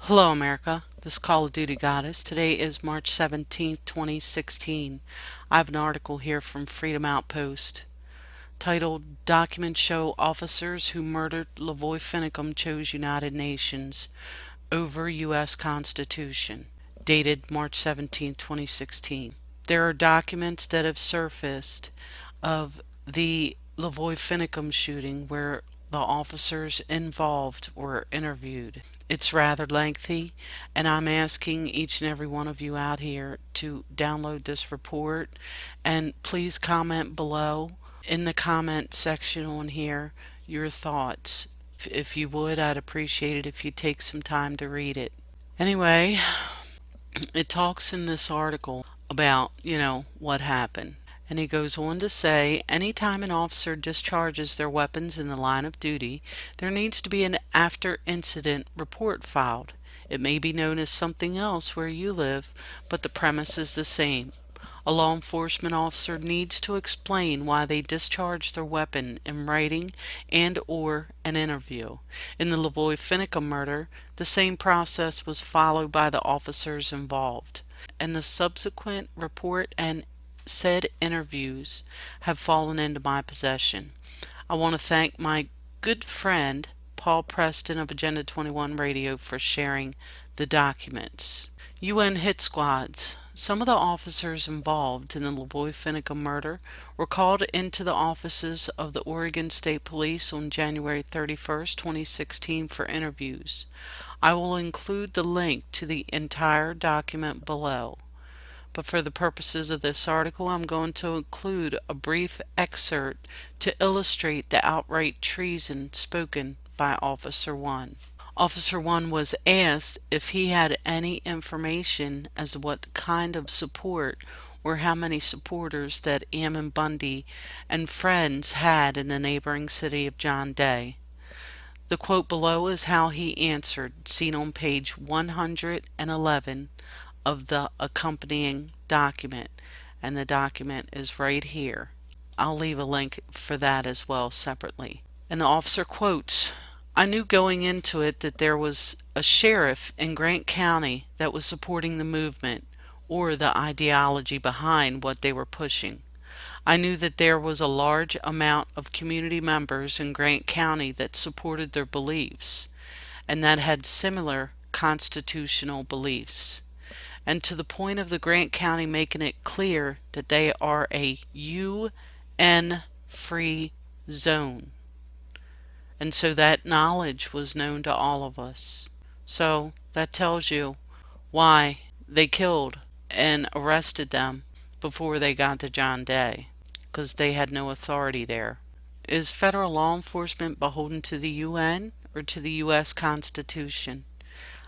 Hello America, this is Call of Duty Goddess. Today is March 17th, 2016. I have an article here from Freedom Outpost titled Documents Show Officers Who Murdered Lavoy Finicum Chose United Nations Over U.S. Constitution, dated March 17th, 2016. There are documents that have surfaced of the Lavoy Finicum shooting where the officers involved were interviewed. It's rather lengthy, and I'm asking each and every one of you out here to download this report, and please comment below in the comment section on here your thoughts. If you would, I'd appreciate it if you take some time to read it. Anyway, it talks in this article about, what happened. And he goes on to say, anytime an officer discharges their weapons in the line of duty, there needs to be an after-incident report filed. It may be known as something else where you live, but the premise is the same. A law enforcement officer needs to explain why they discharged their weapon in writing and/or an interview. In the Lavoy Finicum murder, the same process was followed by the officers involved, and the subsequent report and said interviews have fallen into my possession. I want to thank my good friend Paul Preston of Agenda 21 Radio for sharing the documents. UN hit squads. Some of the officers involved in the Lavoy Finicum murder were called into the offices of the Oregon State Police on January 31st, 2016 for interviews. I will include the link to the entire document below. But for the purposes of this article, I'm going to include a brief excerpt to illustrate the outright treason spoken by Officer 1. Officer 1 was asked if he had any information as to what kind of support or how many supporters that Ammon Bundy and friends had in the neighboring city of John Day. The quote below is how he answered, seen on page 111 of the accompanying document, and the document is right here. I'll leave a link for that as well separately. And the officer quotes, I knew going into it that there was a sheriff in Grant County that was supporting the movement or the ideology behind what they were pushing. I knew that there was a large amount of community members in Grant County that supported their beliefs and that had similar constitutional beliefs. And to the point of the Grant County making it clear that they are a UN-free zone. And so that knowledge was known to all of us. So that tells you why they killed and arrested them before they got to John Day, because they had no authority there. Is federal law enforcement beholden to the UN or to the U.S. Constitution?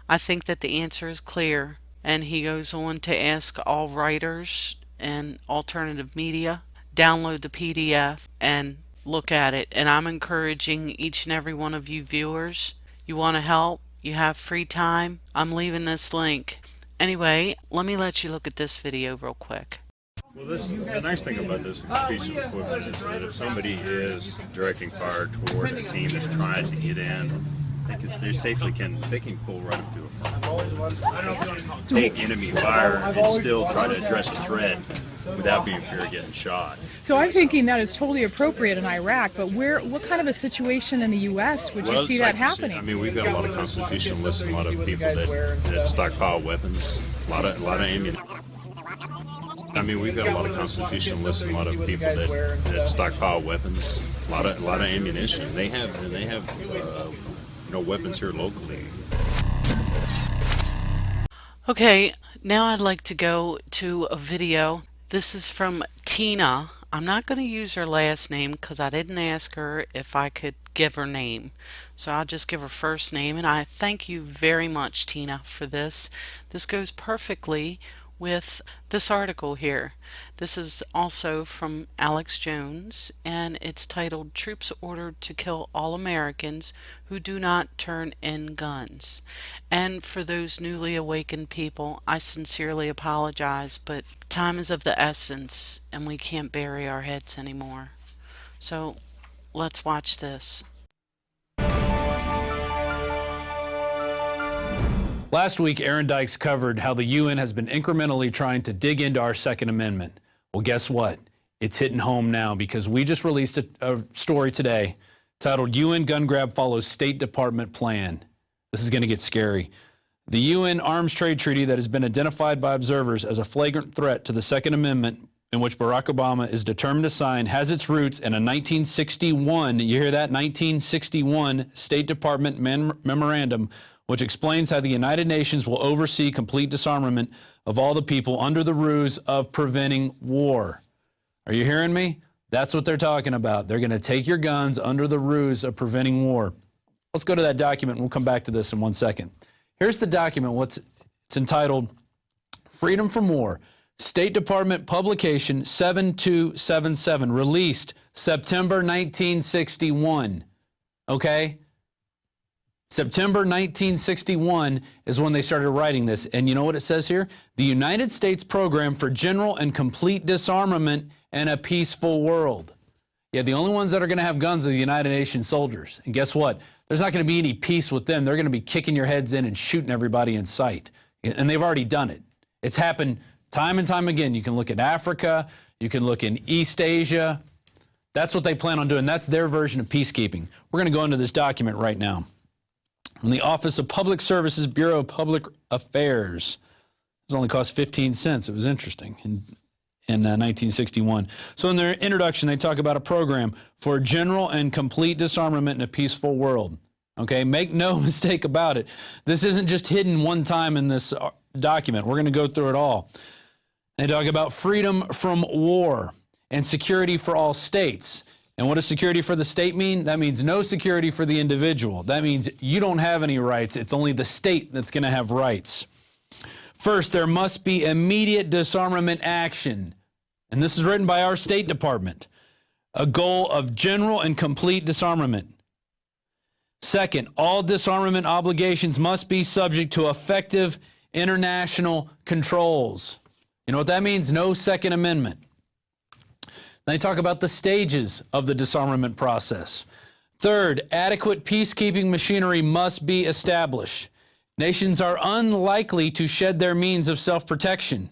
I think that the answer is clear. And he goes on to ask all writers and alternative media, download the PDF and look at it. And I'm encouraging each and every one of you viewers, you want to help, you have free time, I'm leaving this link. Anyway, let me let you look at this video real quick. Well, the nice thing about this piece of equipment is that if somebody is directing fire toward a team that's trying to get in, they safely can pull right up to a front, take enemy fire, and still try to address a threat without being fear of getting shot. So I'm thinking that is totally appropriate in Iraq, but what kind of a situation in the U.S. would you see that happening? I mean, we've got a lot of constitutionalists and a lot of people that stockpile weapons, a lot of ammunition. I mean, we've got a lot of constitutionalists and a lot of people that stockpile weapons, a lot of ammunition. They have weapons here locally. Okay, now I'd like to go to a video. This is from Tina. I'm not going to use her last name because I didn't ask her if I could give her name. So I'll just give her first name, and I thank you very much, Tina, for this. This goes perfectly with this article here. This is also from Alex Jones, and it's titled Troops Ordered to Kill All Americans Who Do Not Turn in Guns. And for those newly awakened people, I sincerely apologize, but time is of the essence and we can't bury our heads anymore. So let's watch this. Last week, Aaron Dykes covered how the UN has been incrementally trying to dig into our Second Amendment. Well, guess what? It's hitting home now because we just released a story today titled UN Gun Grab Follows State Department Plan. This is going to get scary. The UN Arms Trade Treaty that has been identified by observers as a flagrant threat to the Second Amendment, in which Barack Obama is determined to sign, has its roots in a 1961, you hear that, 1961 State Department memorandum, which explains how the United Nations will oversee complete disarmament of all the people under the ruse of preventing war. Are you hearing me? That's what they're talking about. They're going to take your guns under the ruse of preventing war. Let's go to that document, and we'll come back to this in 1 second. Here's the document. It's entitled Freedom from War. State Department publication 7277, released September 1961. Okay? September 1961 is when they started writing this. And you know what it says here? The United States Program for General and Complete Disarmament and a Peaceful World. Yeah, the only ones that are going to have guns are the United Nations soldiers. And guess what? There's not going to be any peace with them. They're going to be kicking your heads in and shooting everybody in sight. And they've already done it. It's happened time and time again. You can look at Africa. You can look in East Asia. That's what they plan on doing. That's their version of peacekeeping. We're going to go into this document right now. In the Office of Public Services, Bureau of Public Affairs. It only cost 15 cents. It was interesting in 1961. So in their introduction, they talk about a program for general and complete disarmament in a peaceful world. Okay, make no mistake about it. This isn't just hidden one time in this document. We're going to go through it all. They talk about freedom from war and security for all states. And what does security for the state mean? That means no security for the individual. That means you don't have any rights. It's only the state that's going to have rights. First, there must be immediate disarmament action. And this is written by our State Department. A goal of general and complete disarmament. Second, all disarmament obligations must be subject to effective international controls. You know what that means? No Second Amendment. They talk about the stages of the disarmament process. Third, adequate peacekeeping machinery must be established. Nations are unlikely to shed their means of self-protection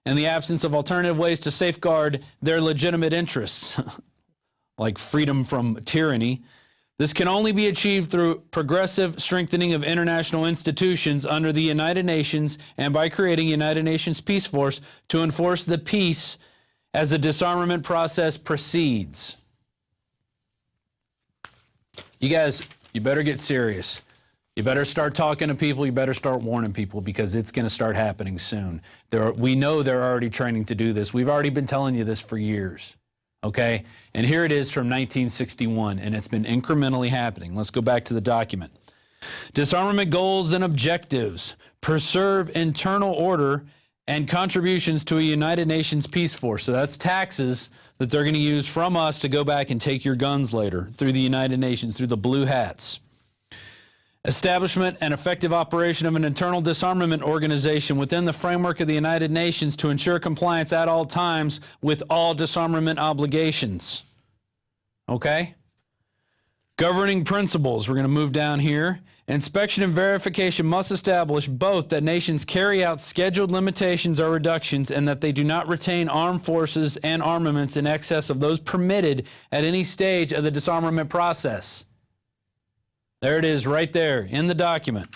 in the absence of alternative ways to safeguard their legitimate interests, like freedom from tyranny. This can only be achieved through progressive strengthening of international institutions under the United Nations and by creating a United Nations Peace Force to enforce the peace as the disarmament process proceeds. You guys, you better get serious. You better start talking to people. You better start warning people because it's going to start happening soon. We know they're already training to do this. We've already been telling you this for years. Okay? And here it is from 1961, and it's been incrementally happening. Let's go back to the document. Disarmament goals and objectives. Preserve internal order and contributions to a United Nations Peace Force. So that's taxes that they're going to use from us to go back and take your guns later through the United Nations, through the blue hats. Establishment and effective operation of an internal disarmament organization within the framework of the United Nations to ensure compliance at all times with all disarmament obligations. Okay? Governing principles, we're going to move down here. Inspection and verification must establish both that nations carry out scheduled limitations or reductions and that they do not retain armed forces and armaments in excess of those permitted at any stage of the disarmament process. There it is right there in the document.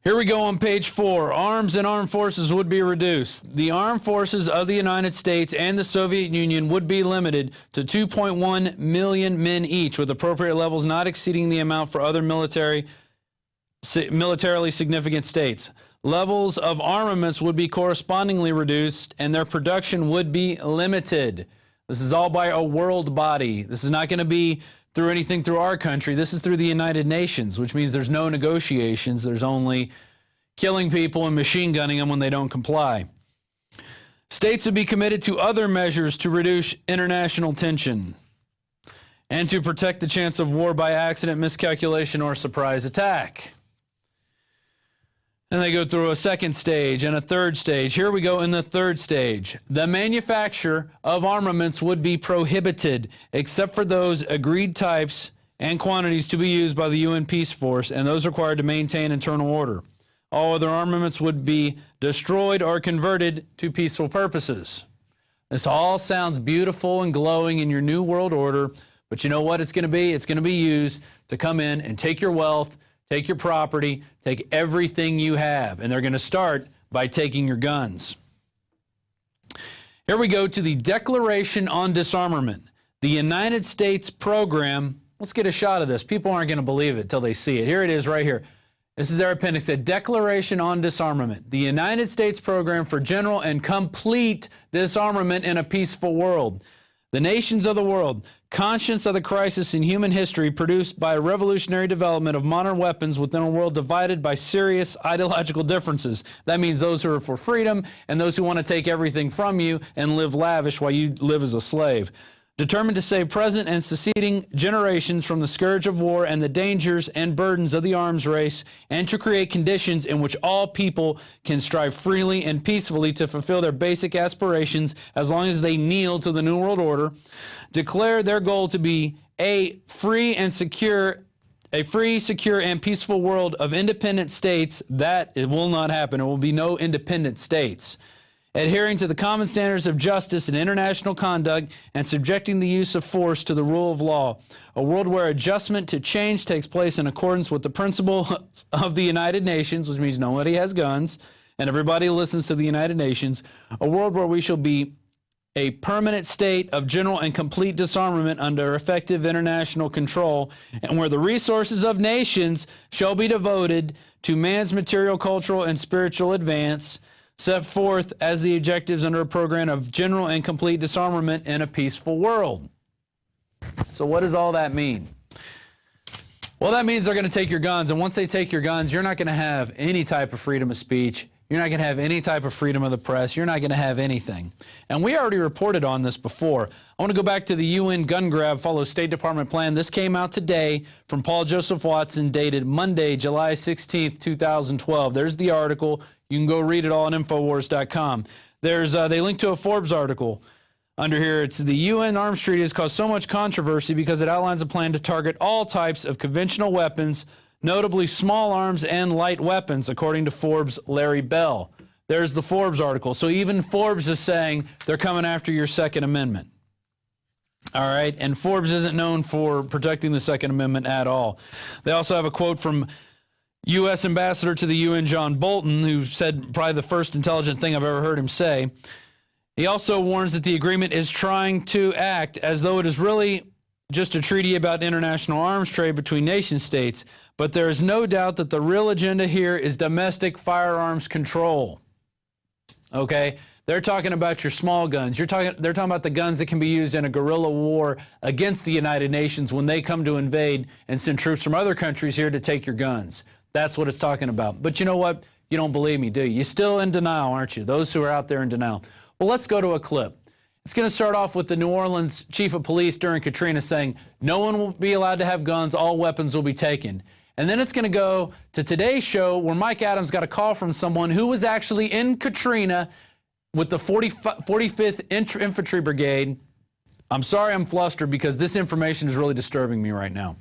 Here we go on page 4. Arms and armed forces would be reduced. The armed forces of the United States and the Soviet Union would be limited to 2.1 million men each, with appropriate levels not exceeding the amount for other militarily significant states. Levels of armaments would be correspondingly reduced, and their production would be limited. This is all by a world body. This is not going to be through anything through our country. This is through the United Nations, which means there's no negotiations. There's only killing people and machine gunning them when they don't comply. States would be committed to other measures to reduce international tension and to protect the chance of war by accident, miscalculation, or surprise attack. And they go through a second stage and a third stage. Here we go in the third stage. The manufacture of armaments would be prohibited except for those agreed types and quantities to be used by the UN Peace Force and those required to maintain internal order. All other armaments would be destroyed or converted to peaceful purposes. This all sounds beautiful and glowing in your new world order, but you know what it's going to be? It's going to be used to come in and take your wealth, take your property, take everything you have. And they're going to start by taking your guns. Here we go to the Declaration on Disarmament. The United States program. Let's get a shot of this. People aren't going to believe it till they see it. Here it is right here. This is their appendix, a Declaration on Disarmament. The United States program for general and complete disarmament in a peaceful world. The nations of the world, conscious of the crisis in human history produced by a revolutionary development of modern weapons within a world divided by serious ideological differences. That means those who are for freedom and those who want to take everything from you and live lavish while you live as a slave. Determined to save present and succeeding generations from the scourge of war and the dangers and burdens of the arms race, and to create conditions in which all people can strive freely and peacefully to fulfill their basic aspirations as long as they kneel to the New World Order, declare their goal to be a free, secure, and peaceful world of independent states. That it will not happen. There will be no independent states. Adhering to the common standards of justice and international conduct, and subjecting the use of force to the rule of law. A world where adjustment to change takes place in accordance with the principles of the United Nations, which means nobody has guns, and everybody listens to the United Nations. A world where we shall be a permanent state of general and complete disarmament under effective international control, and where the resources of nations shall be devoted to man's material, cultural, and spiritual advance, set forth as the objectives under a program of general and complete disarmament in a peaceful world. So what does all that mean? Well, that means they're going to take your guns, and once they take your guns, you're not going to have any type of freedom of speech. You're not going to have any type of freedom of the press. You're not going to have anything. And we already reported on this before. I want to go back to the UN gun grab follows State Department plan. This came out today from Paul Joseph Watson, dated Monday, July 16th, 2012. There's the article. You can go read it all on Infowars.com. They link to a Forbes article. Under here, it's the UN arms treaty has caused so much controversy because it outlines a plan to target all types of conventional weapons, notably small arms and light weapons, according to Forbes' Larry Bell. There's the Forbes article. So even Forbes is saying they're coming after your Second Amendment. All right, and Forbes isn't known for protecting the Second Amendment at all. They also have a quote from U.S. Ambassador to the UN, John Bolton, who said probably the first intelligent thing I've ever heard him say. He also warns that the agreement is trying to act as though it is really just a treaty about international arms trade between nation states, but there is no doubt that the real agenda here is domestic firearms control. Okay? They're talking about your small guns. They're talking about the guns that can be used in a guerrilla war against the United Nations when they come to invade and send troops from other countries here to take your guns. That's what it's talking about. But you know what? You don't believe me, do you? You're still in denial, aren't you? Those who are out there in denial. Well, let's go to a clip. It's going to start off with the New Orleans chief of police during Katrina saying, no one will be allowed to have guns, all weapons will be taken. And then it's going to go to today's show where Mike Adams got a call from someone who was actually in Katrina with the 45th Infantry Brigade. I'm sorry I'm flustered because this information is really disturbing me right now.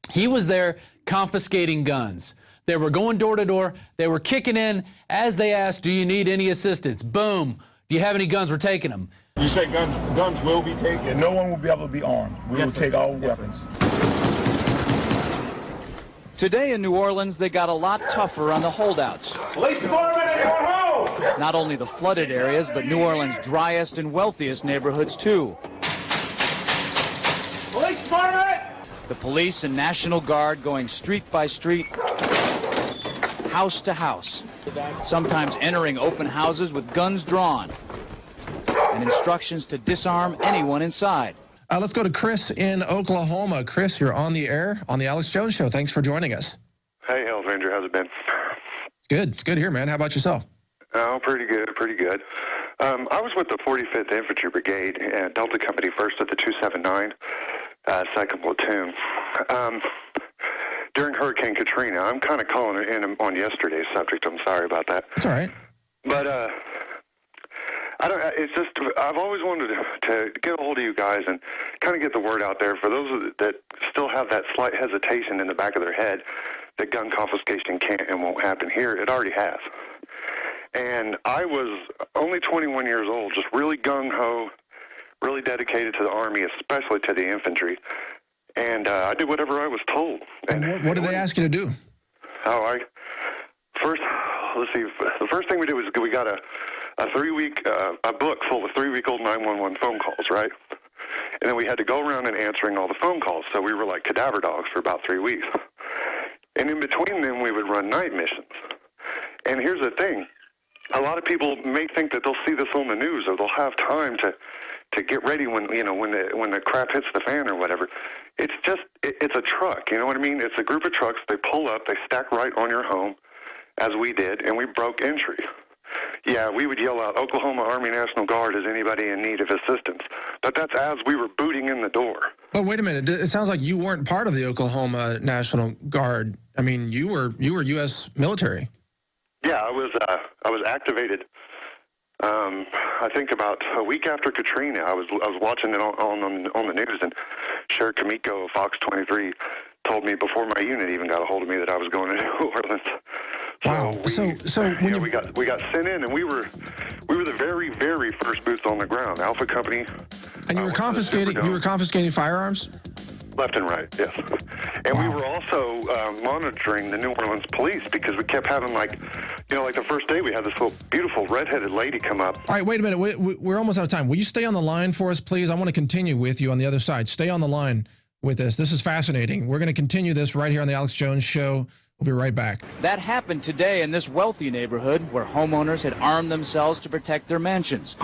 He was there confiscating guns. They were going door to door. They were kicking in as they asked, do you need any assistance? Boom. Do you have any guns? We're taking them. You said guns will be taken? And no one will be able to be armed. We will take all weapons. Today in New Orleans, they got a lot tougher on the holdouts. Police department, anyone home? Not only the flooded areas, but New Orleans' driest and wealthiest neighborhoods, too. Police department! The police and National Guard going street by street, house to house, sometimes entering open houses with guns drawn, and instructions to disarm anyone inside. Let's go to Chris in Oklahoma. Chris, you're on the air on the Alex Jones Show. Thanks for joining us. Hey, Hells Ranger, how's it been? Good. It's good here, man. How about yourself? Oh, pretty good, pretty good. I was with the 45th Infantry Brigade and Delta Company 1st of the 279, 2nd Platoon. During Hurricane Katrina, I'm kind of calling in on yesterday's subject. I'm sorry about that. It's all right. But it's just, I've always wanted to get a hold of you guys and kind of get the word out there for those that still have that slight hesitation in the back of their head that gun confiscation can't and won't happen here. It already has. And I was only 21 years old, just really gung-ho, really dedicated to the Army, especially to the infantry. And I did whatever I was told. And what did they ask you to do? The first thing we did was we got a 3-week, a book full of 3-week-old 911 phone calls, right? And then we had to go around and answering all the phone calls. So we were like cadaver dogs for about 3 weeks. And in between them, we would run night missions. And here's the thing. A lot of people may think that they'll see this on the news or they'll have time to get ready when the crap hits the fan or whatever. It's just, it's a truck, you know what I mean? It's a group of trucks. They pull up, they stack right on your home, as we did, and we broke entry. Yeah, we would yell out, Oklahoma Army National Guard, is anybody in need of assistance? But that's as we were booting in the door. But wait a minute, it sounds like you weren't part of the Oklahoma National Guard. I mean, you were U.S. military. Yeah, I was activated. I think about a week after Katrina, I was watching it on the news, and Sheriff Kamiko of Fox 23 told me before my unit even got a hold of me that I was going to New Orleans. Wow. So when we got sent in, and we were the very, very first boots on the ground. Alpha Company. And you were confiscating firearms? Left and right, yes. And wow. We were also monitoring the New Orleans police because we kept having, like the first day we had this little beautiful redheaded lady come up. All right, wait a minute. We're almost out of time. Will you stay on the line for us, please? I want to continue with you on the other side. Stay on the line with this. This is fascinating. We're going to continue this right here on the Alex Jones Show. We'll be right back. That happened today in this wealthy neighborhood where homeowners had armed themselves to protect their mansions.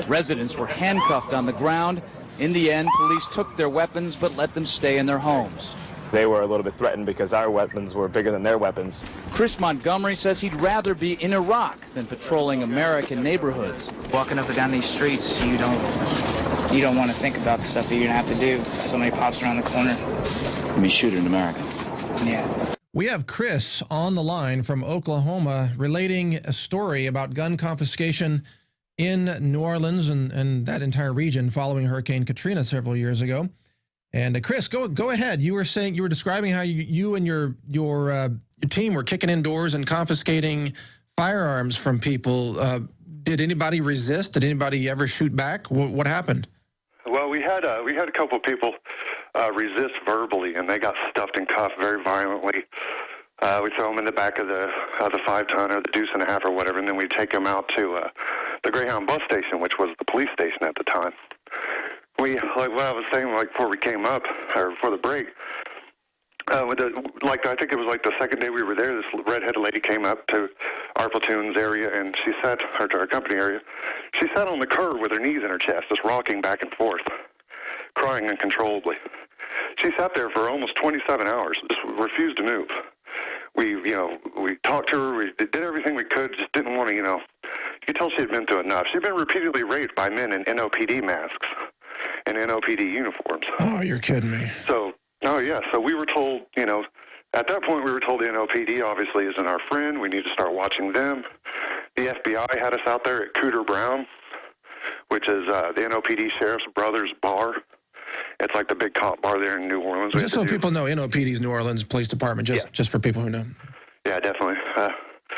Residents were handcuffed on the ground. In the end, police took their weapons but let them stay in their homes. They were a little bit threatened because our weapons were bigger than their weapons. Chris Montgomery says he'd rather be in Iraq than patrolling American neighborhoods. Walking up and down these streets, you don't want to think about the stuff that you're going to have to do. Somebody pops around the corner. Be shooting in America. Yeah. We have Chris on the line from Oklahoma relating a story about gun confiscation in New Orleans and that entire region following Hurricane Katrina several years ago. And Chris, go ahead. You were describing how you and your team were kicking in doors and confiscating firearms from people. Did anybody resist? Did anybody ever shoot back? What happened? Well, we had a couple of people resist verbally, and they got stuffed and cuffed very violently. We throw them in the back of the 5-ton or the deuce and a half or whatever, and then we take them out to the Greyhound bus station, which was the police station at the time. Like what I was saying, like before we came up or before the break, I think it was like the second day we were there. This redheaded lady came up to our platoon's area, and she sat, or to our company area. She sat on the curb with her knees in her chest, just rocking back and forth, crying uncontrollably. She sat there for almost 27 hours, just refused to move. We talked to her, we did everything we could, just didn't want to, you could tell she had been through enough. She'd been repeatedly raped by men in NOPD masks and NOPD uniforms. Oh, you're kidding me. So we were told, at that point we were told the NOPD obviously isn't our friend. We need to start watching them. The FBI had us out there at Cooter Brown, which is the NOPD Sheriff's Brothers Bar. It's like the big cop bar there in New Orleans. Just so people know, NOPD's New Orleans Police Department, just for people who know. Yeah, definitely.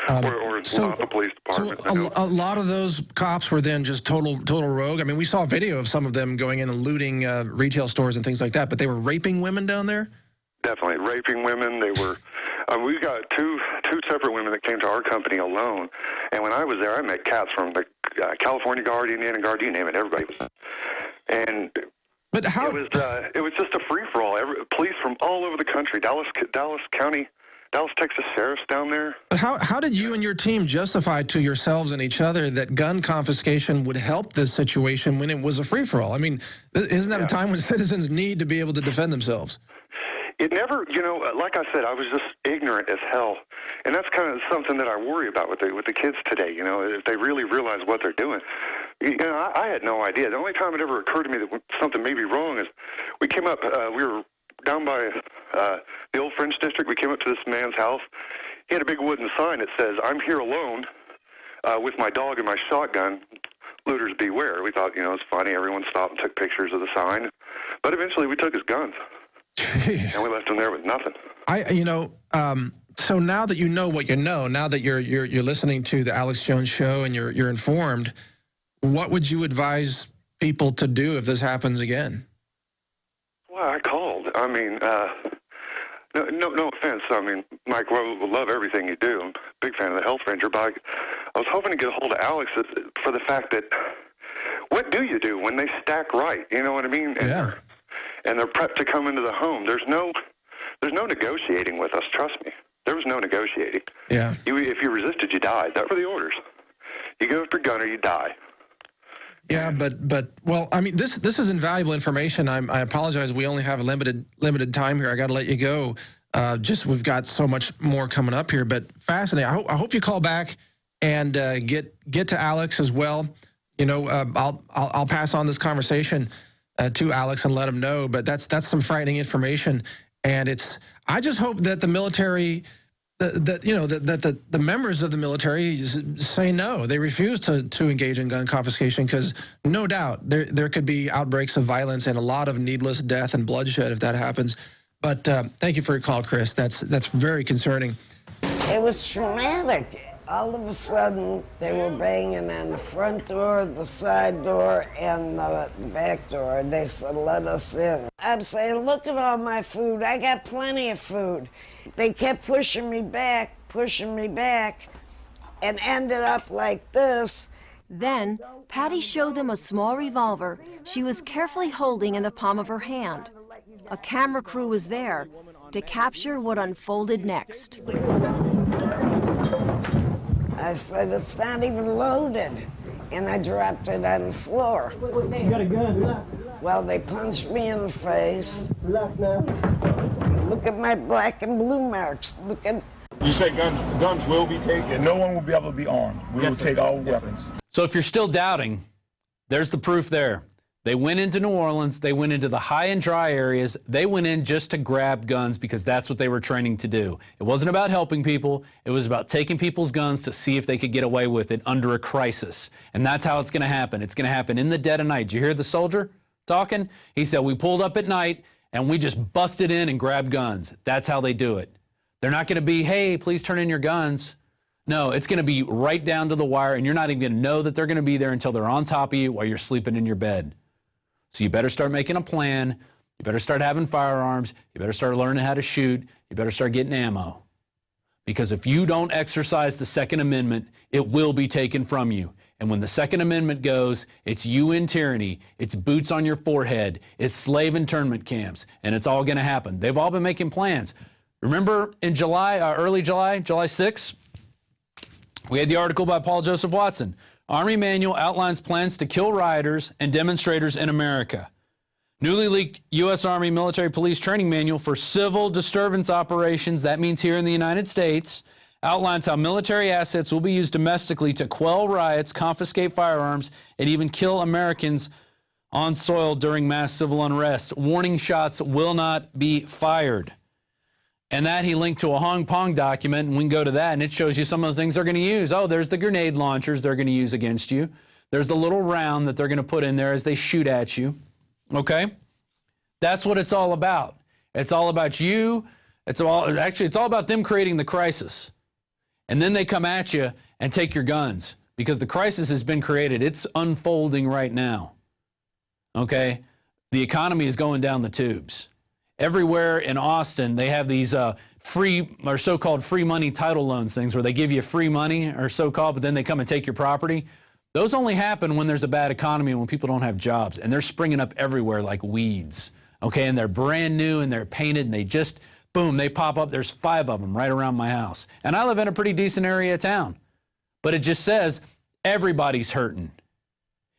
Or not the police department. So a lot of those cops were then just total rogue. I mean, we saw a video of some of them going in and looting retail stores and things like that, but they were raping women down there? Definitely. Raping women. They were... we got two separate women that came to our company alone, and when I was there, I met cats from the California Guard, Indiana Guard, you name it, everybody was... And... But how... It was just a free-for-all. Police from all over the country, Dallas County... Dallas, Texas sheriffs down there. But how did you and your team justify to yourselves and each other that gun confiscation would help this situation when it was a free-for-all? I mean, isn't that a time when citizens need to be able to defend themselves? It never, like I said, I was just ignorant as hell. And that's kind of something that I worry about with the kids today, if they really realize what they're doing. I had no idea. The only time it ever occurred to me that something may be wrong is we came up, we were down by the old French district. We came up to this man's house. He had a big wooden sign that says, "I'm here alone with my dog and my shotgun. Looters beware." We thought, it's funny. Everyone stopped and took pictures of the sign. But eventually we took his guns. Jeez. And we left him there with nothing. So now that you know what you know, now that you're listening to the Alex Jones Show and you're informed, what would you advise people to do if this happens again? Well, I called. I mean, no offense. I mean, Mike, will love everything you do. I'm a big fan of the Health Ranger, but I was hoping to get a hold of Alex for the fact that what do you do when they stack right? You know what I mean? And, and they're prepped to come into the home. There's no negotiating with us. Trust me. There was no negotiating. Yeah. If you resisted, you died. That were the orders. You go after gun or you die. Yeah, but well, I mean, this is invaluable information. I apologize. We only have a limited time here. I got to let you go. We've got so much more coming up here, but fascinating. I hope you call back and get to Alex as well. You know, I'll pass on this conversation to Alex and let him know. But that's some frightening information, and I just hope that the military. That the members of the military say no. They refuse to engage in gun confiscation because no doubt there could be outbreaks of violence and a lot of needless death and bloodshed if that happens. But thank you for your call, Chris. That's very concerning. It was traumatic. All of a sudden, they were banging on the front door, the side door, and the back door. They said, let us in. I'm saying, look at all my food. I got plenty of food. They kept pushing me back, and ended up like this. Then, Patty showed them a small revolver she was carefully holding in the palm of her hand. A camera crew was there to capture what unfolded next. I said, it's not even loaded. And I dropped it on the floor. You got a gun? Well, they punched me in the face. Look at my black and blue marks. Look at. You say guns will be taken. No one will be able to be armed. We will take all weapons. So if you're still doubting, there's the proof there. They went into New Orleans. They went into the high and dry areas. They went in just to grab guns because that's what they were training to do. It wasn't about helping people. It was about taking people's guns to see if they could get away with it under a crisis. And that's how it's going to happen. It's going to happen in the dead of night. Did you hear the soldier talking? He said, we pulled up at night and we just busted in and grabbed guns. That's how they do it. They're not going to be, hey, please turn in your guns. No, it's going to be right down to the wire, and you're not even going to know that they're going to be there until they're on top of you while you're sleeping in your bed. So you better start making a plan. You better start having firearms. You better start learning how to shoot. You better start getting ammo. Because if you don't exercise the Second Amendment, it will be taken from you. And when the Second Amendment goes, it's UN tyranny, it's boots on your forehead, it's slave internment camps, and it's all going to happen. They've all been making plans. Remember in July, early July, July 6th, we had the article by Paul Joseph Watson. Army manual outlines plans to kill rioters and demonstrators in America. Newly leaked U.S. Army military police training manual for civil disturbance operations, that means here in the United States, outlines how military assets will be used domestically to quell riots, confiscate firearms, and even kill Americans on soil during mass civil unrest. Warning shots will not be fired. And that he linked to a Hong Kong document, and we can go to that, and it shows you some of the things they're going to use. Oh, there's the grenade launchers they're going to use against you. There's the little round that they're going to put in there as they shoot at you. Okay? That's what it's all about. It's all about you. It's all about them creating the crisis. And then they come at you and take your guns because the crisis has been created. It's unfolding right now. Okay? The economy is going down the tubes. Everywhere in Austin, they have these free or so-called free money title loans things where they give you free money or so-called, but then they come and take your property. Those only happen when there's a bad economy and when people don't have jobs, and they're springing up everywhere like weeds. Okay, and they're brand new and they're painted and they just, boom, they pop up. There's 5 of them right around my house. And I live in a pretty decent area of town, but it just says everybody's hurting.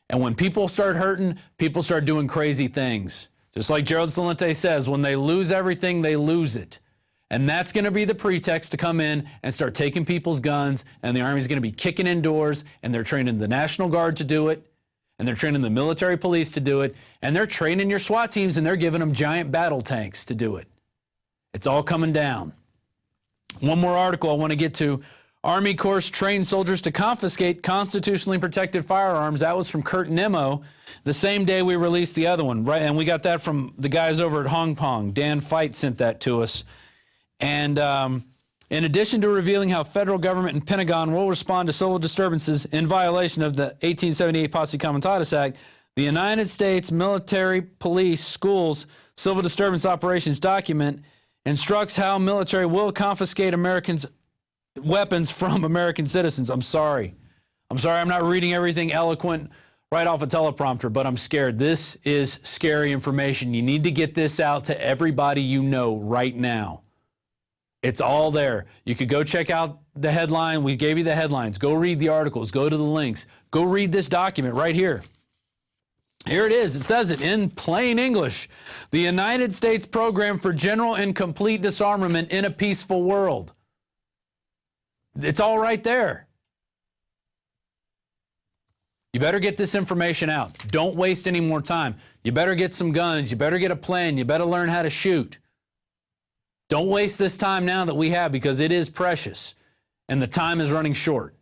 And when people start hurting, people start doing crazy things. Just like Gerald Celente says, when they lose everything, they lose it. And that's going to be the pretext to come in and start taking people's guns, and the Army's going to be kicking in doors, and they're training the National Guard to do it, and they're training the military police to do it, and they're training your SWAT teams, and they're giving them giant battle tanks to do it. It's all coming down. One more article I want to get to. Army Corps trained soldiers to confiscate constitutionally protected firearms. That was from Kurt Nimmo, the same day we released the other one, right? And we got that from the guys over at Hong Kong. Dan Fight sent that to us. And in addition to revealing how federal government and Pentagon will respond to civil disturbances in violation of the 1878 Posse Comitatus Act, the United States Military Police Schools Civil Disturbance Operations document instructs how military will confiscate Americans' weapons from American citizens. I'm sorry. I'm not reading everything eloquent right off a teleprompter, but I'm scared. This is scary information. You need to get this out to everybody you know right now. It's all there. You could go check out the headline. We gave you the headlines. Go read the articles. Go to the links. Go read this document right here. Here it is. It says it in plain English. The United States Program for General and Complete Disarmament in a Peaceful World. It's all right there. You better get this information out. Don't waste any more time. You better get some guns. You better get a plan. You better learn how to shoot. Don't waste this time now that we have, because it is precious and the time is running short.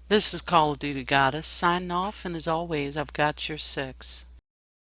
This is Call of Duty Goddess signing off, and as always, I've got your 6.